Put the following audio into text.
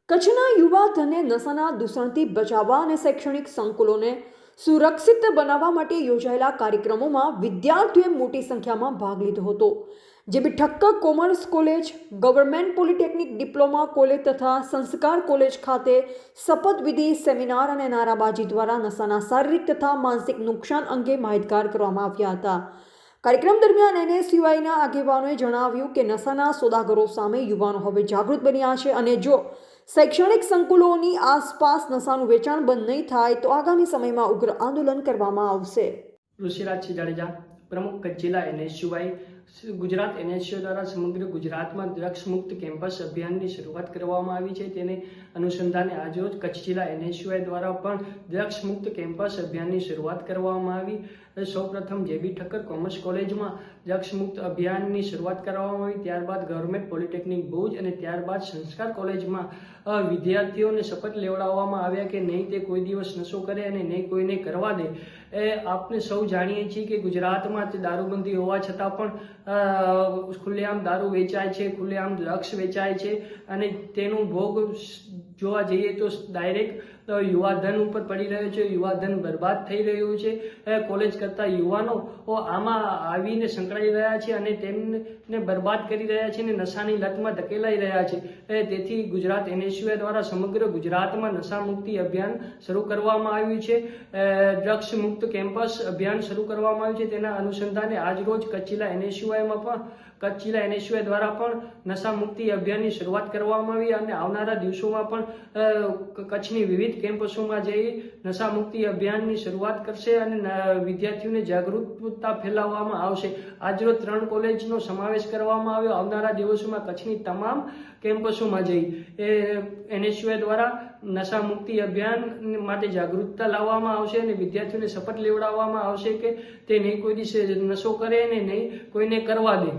કચ્છના યુવા ધનને નશાના દૂષણથી બચાવવા અને શૈક્ષણિક સંકુલોને સુરક્ષિત બનાવવા માટે યોજાયેલા કાર્યક્રમોમાં વિદ્યાર્થીઓએ મોટી સંખ્યામાં ભાગ લીધો હતો। J B Thakkar commerce college, government polytechnic diploma college તથા સંસ્કાર કોલેજ ખાતે શપથવિધિ સેમિનાર અને નારાબાજી દ્વારા નશાના શારીરિક તથા માનસિક નુકસાન અંગે માહિતગાર કરવામાં આવ્યા હતા। કાર્યક્રમ દરમિયાન NSUIના આગેવાનોએ જણાવ્યું કે નશાના સોદાગરો સામે યુવાનો હવે જાગૃત બન્યા છે અને જો શૈક્ષણિક સંકુલોની આસપાસ નશાનું વેચાણ બંધ નહીં થાય તો આગામી સમયમાં ઉગ્ર આંદોલન કરવામાં આવશે। ઋષિરાજ જાડેજા, પ્રમુખ કચ્છ જિલ્લા NSUI ગુજરાત NSUI દ્વારા સમગ્ર ગુજરાતમાં ડ્રગ્સ મુક્ત કેમ્પસ અભિયાનની શરૂઆત કરવામાં આવી છે। તેને અનુસંધાને આજરોજ કચ્છ જિલ્લા NSUI દ્વારા પણ ડ્રગ્સ મુક્ત કેમ્પસ અભિયાનની શરૂઆત કરવામાં આવી। સૌપ્રથમ જેબી ઠક્કર કોમર્સ કોલેજમાં ડ્રગ્સ મુક્ત અભિયાનની શરૂઆત કરવામાં આવી, ત્યારબાદ ગવર્મેન્ટ પોલિટેકનિક ભુજ અને ત્યારબાદ સંસ્કાર કોલેજમાં વિદ્યાર્થીઓને શપથ લેવડાવવામાં આવ્યા કે નહીં તે કોઈ દિવસ નશો કરે અને નહીં કોઈને કરવા દે। આપણે સૌ જાણીએ છીએ કે ગુજરાતમાં દારૂબંધી હોવા છતાં પણ ખુલ્લેઆમ દારૂ વેચાય છે, ખુલ્લેઆમ ડ્રગ્સ વેચાય છે અને તેનો ભોગ જોવા જઈએ તો ડાયરેક્ટ યુવાધન ઉપર પડી રહ્યો છે। યુવાધન બરબાદ થઈ રહ્યું છે। કોલેજ કરતા યુવાનો આમાં આવીને સંકળાઈ રહ્યા છે અને તેમને બરબાદ કરી રહ્યા છે અને નશાની લતમાં ધકેલાઈ રહ્યા છે। તેથી ગુજરાત NSUI દ્વારા સમગ્ર ગુજરાતમાં નશા મુક્તિ અભિયાન શરૂ કરવામાં આવ્યું છે। ડ્રગ્સ મુક્ત કેમ્પસ અભિયાન શરૂ કરવામાં આવ્યું છે। તેના અનુસંધાને આજરોજ કચ્છ જિલ્લા NSUI દ્વારા પણ નશા મુક્તિ અભિયાનની શરૂઆત કરવામાં આવી અને આવનારા દિવસોમાં પણ કચ્છની વિવિધ કેમ્પસોમાં જઈ નશા મુક્તિ અભિયાનની શરૂઆત કરશે અને વિદ્યાર્થીઓને જાગૃતતા ફેલાવવામાં આવશે। આજરોજ 3 કોલેજનો સમાવેશ કરવામાં આવ્યો। આવનારા દિવસોમાં કચ્છની તમામ કેમ્પસોમાં જઈ NSUI દ્વારા નશા મુક્તિ અભિયાન માટે જાગૃતતા લાવવામાં આવશે અને વિદ્યાર્થીઓને શપથ લેવડાવવામાં આવશે કે તે નહીં કોઈ દિવસે નશો કરે અને નહીં કોઈને કરવા દે।